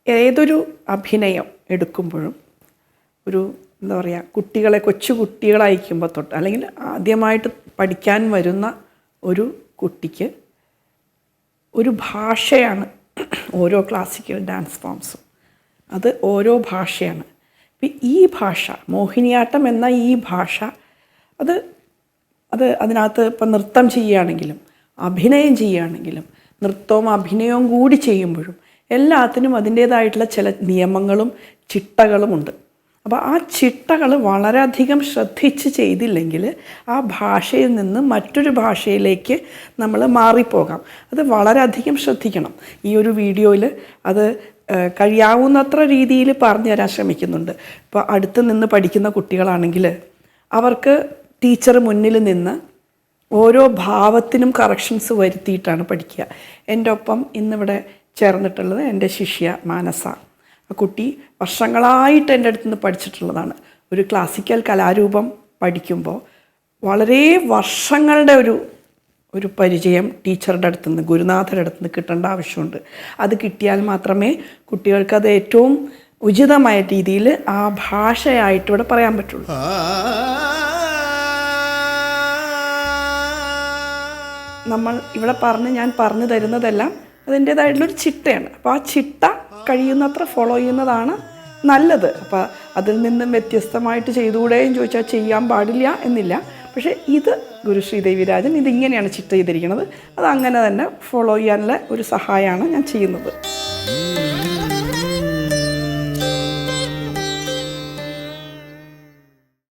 ഏതൊരു അഭിനയം എടുക്കുമ്പോഴും ഒരു എന്താ പറയുക, കുട്ടികളെ കൊച്ചു കുട്ടികളയക്കുമ്പോൾ തൊട്ട് അല്ലെങ്കിൽ ആദ്യമായിട്ട് പഠിക്കാൻ വരുന്ന ഒരു കുട്ടിക്ക് ഒരു ഭാഷയാണ് ഓരോ ക്ലാസിക്കൽ ഡാൻസ് ഫോംസും. അത് ഓരോ ഭാഷയാണ്. ഇപ്പം ഈ ഭാഷ, മോഹിനിയാട്ടം എന്ന ഈ ഭാഷ, അത് അതിനകത്ത് ഇപ്പം നൃത്തം ചെയ്യുകയാണെങ്കിലും അഭിനയം ചെയ്യുകയാണെങ്കിലും നൃത്തവും അഭിനയവും കൂടി ചെയ്യുമ്പോഴും എല്ലാത്തിനും അതിൻ്റേതായിട്ടുള്ള ചില നിയമങ്ങളും ചിട്ടകളുമുണ്ട്. അപ്പോൾ ആ ചിട്ടകൾ വളരെയധികം ശ്രദ്ധിച്ച് ചെയ്തില്ലെങ്കിൽ ആ ഭാഷയിൽ നിന്ന് മറ്റൊരു ഭാഷയിലേക്ക് നമ്മൾ മാറിപ്പോകാം. അത് വളരെയധികം ശ്രദ്ധിക്കണം. ഈ ഒരു വീഡിയോയിൽ അത് കഴിയാവുന്നത്ര രീതിയിൽ പറഞ്ഞു തരാൻ ശ്രമിക്കുന്നുണ്ട്. ഇപ്പോൾ അടുത്ത് നിന്ന് പഠിക്കുന്ന കുട്ടികളാണെങ്കിൽ അവർക്ക് ടീച്ചർ മുന്നിൽ നിന്ന് ഓരോ ഭാവത്തിനും കറക്ഷൻസ് വരുത്തിയിട്ടാണ് പഠിക്കുക. എൻ്റെ ഒപ്പം ഇന്നിവിടെ ചേർന്നിട്ടുള്ളത് എൻ്റെ ശിഷ്യ മാനസ. ആ കുട്ടി വർഷങ്ങളായിട്ട് എൻ്റെ അടുത്ത് നിന്ന് പഠിച്ചിട്ടുള്ളതാണ്. ഒരു ക്ലാസിക്കൽ കലാരൂപം പഠിക്കുമ്പോൾ വളരെ വർഷങ്ങളുടെ ഒരു പരിചയം ടീച്ചറുടെ അടുത്ത് നിന്ന്, ഗുരുനാഥരുടെ അടുത്ത് നിന്ന് കിട്ടേണ്ട ആവശ്യമുണ്ട്. അത് കിട്ടിയാൽ മാത്രമേ കുട്ടികൾക്ക് അത് ഏറ്റവും ഉചിതമായ രീതിയിൽ ആ ഭാഷയായിട്ട് ഇവിടെ പറയാൻ പറ്റുള്ളൂ. നമ്മൾ ഇവിടെ ഞാൻ പറഞ്ഞു തരുന്നതെല്ലാം അതിൻ്റേതായിട്ടുള്ളൊരു ചിട്ടയാണ്. അപ്പോൾ ആ ചിട്ട കഴിയുന്നത്ര ഫോളോ ചെയ്യുന്നതാണ് നല്ലത്. അപ്പോൾ അതിൽ നിന്നും വ്യത്യസ്തമായിട്ട് ചെയ്തുകൂടെയും ചോദിച്ചാൽ ചെയ്യാൻ പാടില്ല എന്നില്ല. പക്ഷേ ഇത് ഗുരുശ്രീ ദേവിരാജൻ ഇതിങ്ങനെയാണ് ചിട്ട ചെയ്തിരിക്കുന്നത്. അത് അങ്ങനെ തന്നെ ഫോളോ ചെയ്യാനുള്ള ഒരു സഹായമാണ് ഞാൻ ചെയ്യുന്നത്.